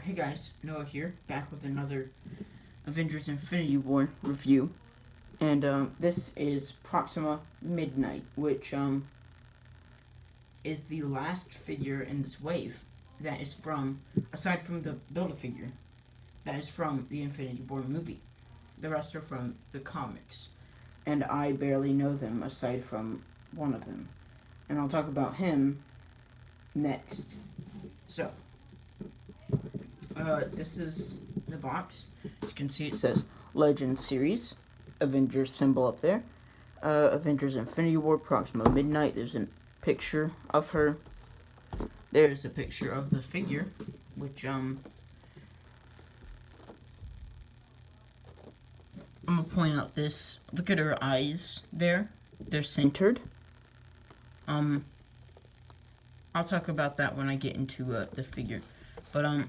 Hey guys, Noah here, back with another Avengers Infinity War review. And this is Proxima Midnight, which is the last figure in this wave that is from, aside from the Build-A-Figure, that is from the Infinity War movie. The rest are from the comics. And I barely know them aside from one of them. And I'll talk about him next. So, this is the box. As you can see, it says Legend Series, Avengers symbol up there. Avengers Infinity War, Proxima Midnight. There's a picture of her. There's a picture of the figure, which, I'm gonna point out this. Look at her eyes there. They're centered. I'll talk about that when I get into, the figure. But,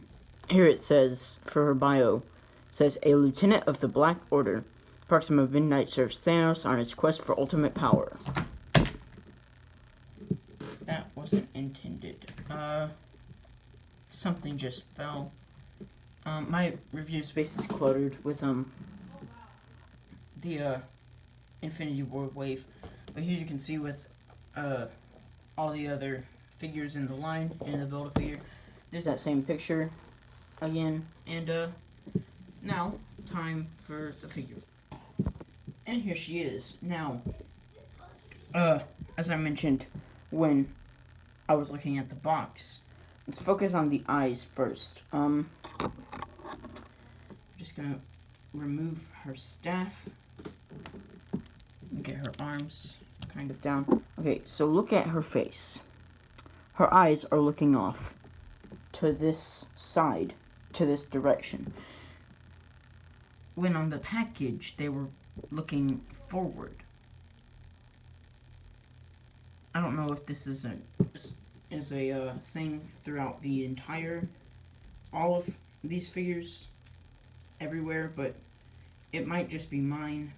here it says, for her bio, it says, a lieutenant of the Black Order. Proxima Midnight serves Thanos on his quest for ultimate power. That wasn't intended. Something just fell. My review space is cluttered with, the, Infinity War wave. But here you can see with, all the other figures in the line, in the Build-A-Figure. There's that same picture again, and now time for the figure. And here she is. Now, as I mentioned when I was looking at the box, let's focus on the eyes first. I'm just gonna remove her staff and get her arms kind of down. Okay, so look at her face. Her eyes are looking off to this side, to this direction. When on the package, they were looking forward. I don't know if this is a thing throughout the entire, all of these figures, everywhere, but it might just be mine.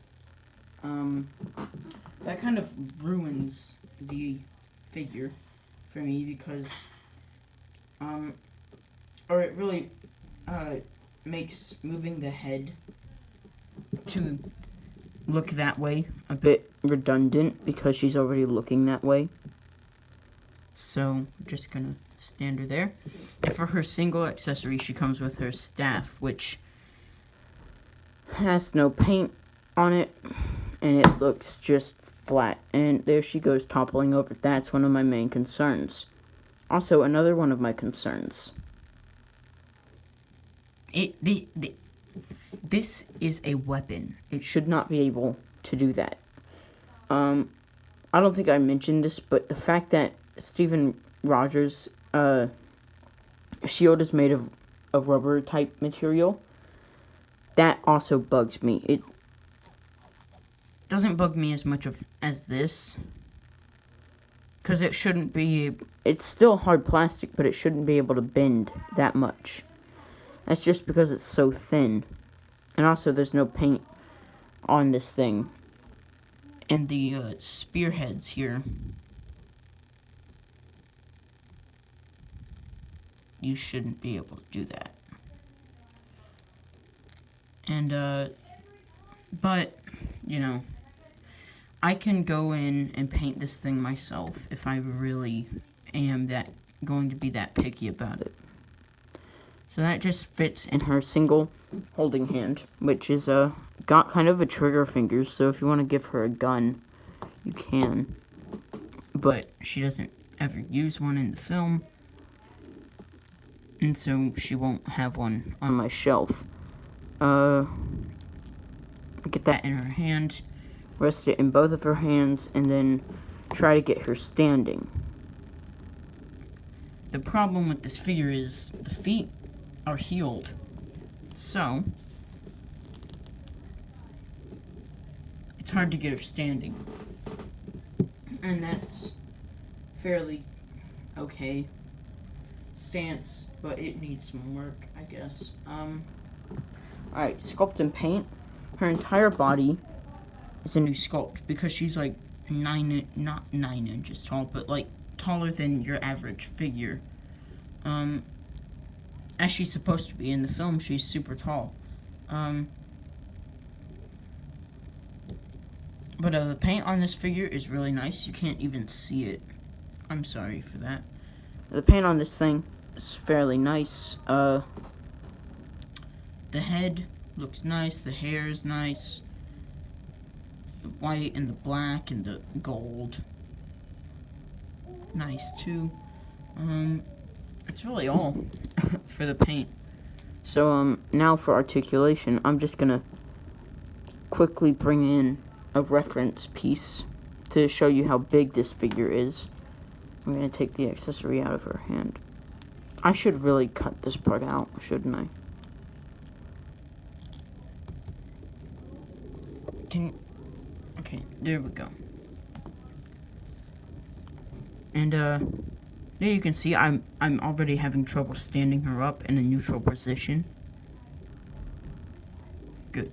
That kind of ruins the figure for me because, or it really, makes moving the head to look that way a bit redundant because she's already looking that way. So, I'm just gonna stand her there. And for her single accessory, she comes with her staff, which has no paint on it, and it looks just flat. And there she goes toppling over. That's one of my main concerns. Also, another one of my concerns. This is a weapon. It should not be able to do that. I don't think I mentioned this, but the fact that Steven Rogers' shield is made of rubber type material, that also bugs me. It doesn't bug me as much as this, because it shouldn't be. It's still hard plastic, but it shouldn't be able to bend that much. That's just because it's so thin. And also, there's no paint on this thing. And the spearheads here, you shouldn't be able to do that. And, but, you know, I can go in and paint this thing myself if I really am going to be that picky about it. So that just fits in her single holding hand, which is got kind of a trigger finger, so if you want to give her a gun, you can. But she doesn't ever use one in the film, and so she won't have one on my shelf. Get that in her hand, rest it in both of her hands, and then try to get her standing. The problem with this figure is the feet are healed, so it's hard to get her standing, and that's fairly okay stance, but it needs some work, I guess. Alright, sculpt and paint. Her entire body is a new sculpt because she's like not 9 inches tall, but like taller than your average figure. as she's supposed to be in the film. She's super tall. But the paint on this figure is really nice. You can't even see it. I'm sorry for that. The paint on this thing is fairly nice. The head looks nice. The hair is nice. The white and the black and the gold. Nice too. It's really all for the paint. So, now for articulation, I'm just gonna quickly bring in a reference piece to show you how big this figure is. I'm gonna take the accessory out of her hand. I should really cut this part out, shouldn't I? Okay, there we go. And, there you can see I'm already having trouble standing her up in a neutral position. Good.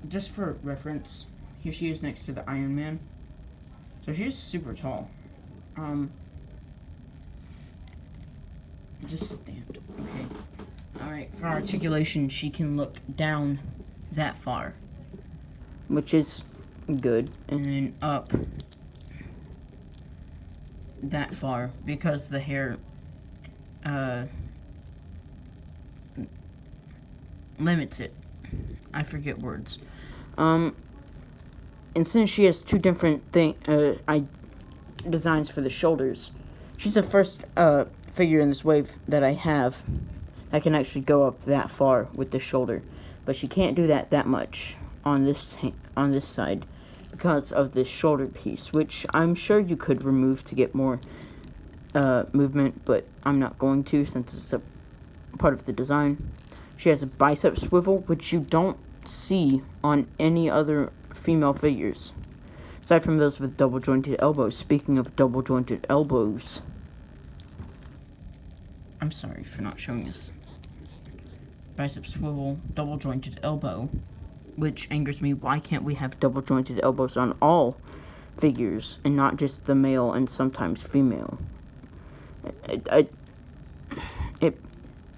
Just for reference, here she is next to the Iron Man. So she's super tall. Just stand. Okay. Alright, for articulation, she can look down that far, which is good, and then up that far, because the hair limits it. I forget words. And since she has two different designs for the shoulders, she's the first figure in this wave that I have that can actually go up that far with the shoulder, but she can't do that much on this side because of this shoulder piece, which I'm sure you could remove to get more movement, but I'm not going to since it's a part of the design. She has a bicep swivel, which you don't see on any other female figures, aside from those with double jointed elbows. Speaking of double jointed elbows, I'm sorry for not showing this. Bicep swivel, double jointed elbow, which angers me. Why can't we have double jointed elbows on all figures and not just the male and sometimes female?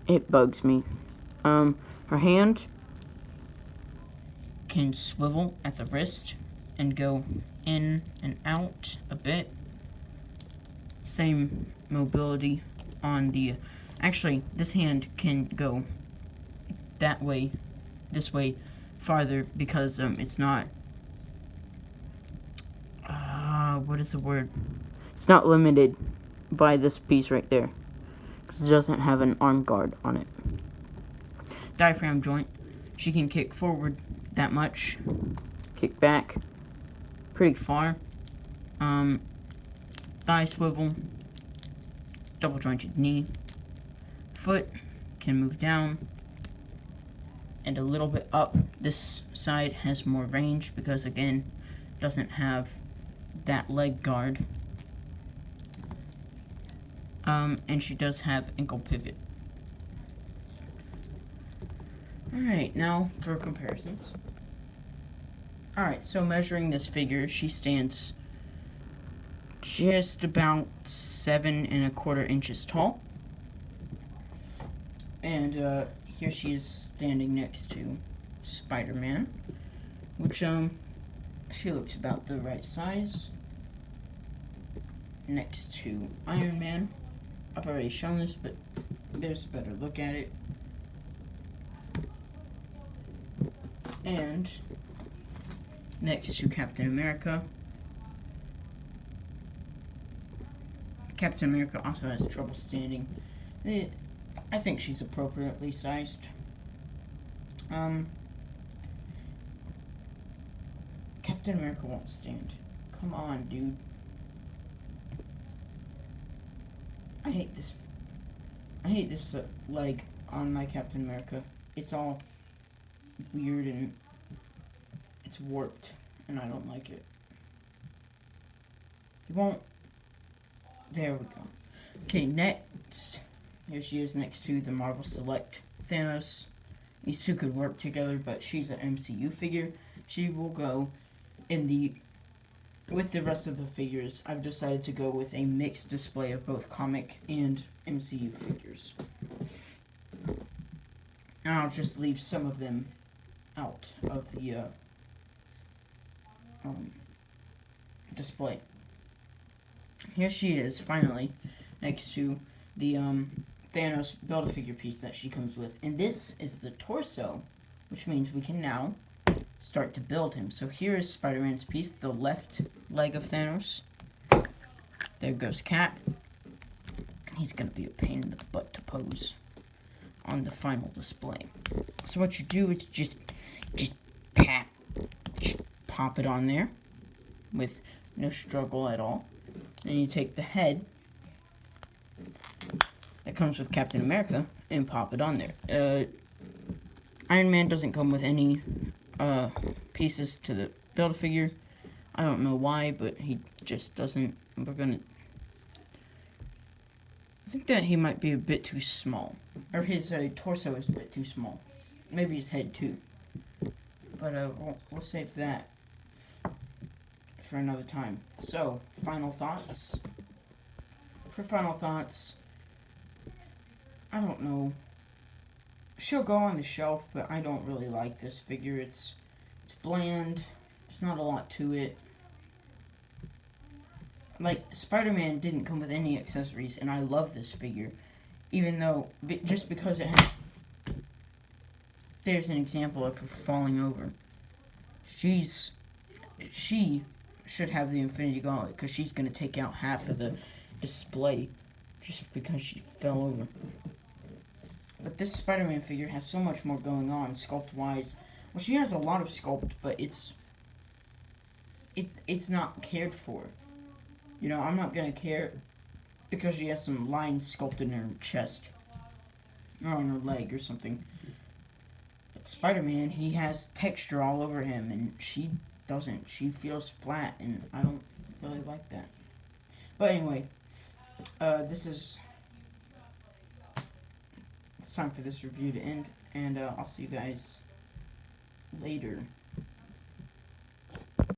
It bugs me. Her hand can swivel at the wrist and go in and out a bit. Same mobility on the... Actually, this hand can go that way, this way, farther, because it's not... what is the word? It's not limited by this piece right there, because it doesn't have an arm guard on it. Diaphragm joint. She can kick forward that much, kick back pretty far. Thigh swivel, double jointed knee. Foot can move down and a little bit up. This side has more range because, again, doesn't have that leg guard. And she does have ankle pivot. Alright, now for comparisons. Alright, so measuring this figure, she stands just about 7 1/4 inches tall. And here she is standing next to Spider-Man, which she looks about the right size. Next to Iron Man. I've already shown this, but there's a better look at it. And next to Captain America. Captain America also has trouble standing. I think she's appropriately sized. Captain America won't stand. Come on, dude. I hate this leg on my Captain America. It's all weird and it's warped, and I don't like it. You won't. There we go. Okay, next. Here she is next to the Marvel Select Thanos. These two could work together, but she's an MCU figure. She will go in the with the rest of the figures, I've decided to go with a mixed display of both comic and MCU figures. And I'll just leave some of them out of the display. Here she is, finally, next to the Thanos Build-A-Figure piece that she comes with. And this is the torso, which means we can now start to build him. So here is Spider-Man's piece, the left leg of Thanos. There goes Cap. He's going to be a pain in the butt to pose on the final display. So what you do is just pop it on there with no struggle at all. Then you take the head that comes with Captain America and pop it on there. Iron Man doesn't come with any pieces to the Build-A-Figure. I don't know why, but he just doesn't. I think that he might be a bit too small. Or his torso is a bit too small. Maybe his head too. But we'll save that for another time. So, final thoughts. For final thoughts, I don't know. She'll go on the shelf, but I don't really like this figure. It's bland. There's not a lot to it. Like, Spider-Man didn't come with any accessories, and I love this figure. Even though, just because it has... There's an example of her falling over. She should have the Infinity Gauntlet, because she's going to take out half of the display just because she fell over. But this Spider-Man figure has so much more going on, sculpt-wise. Well, she has a lot of sculpt, but it's not cared for. You know, I'm not going to care because she has some lines sculpted in her chest. Or on her leg or something. But Spider-Man, he has texture all over him, and she doesn't. She feels flat, and I don't really like that. But anyway, it's time for this review to end, and I'll see you guys later.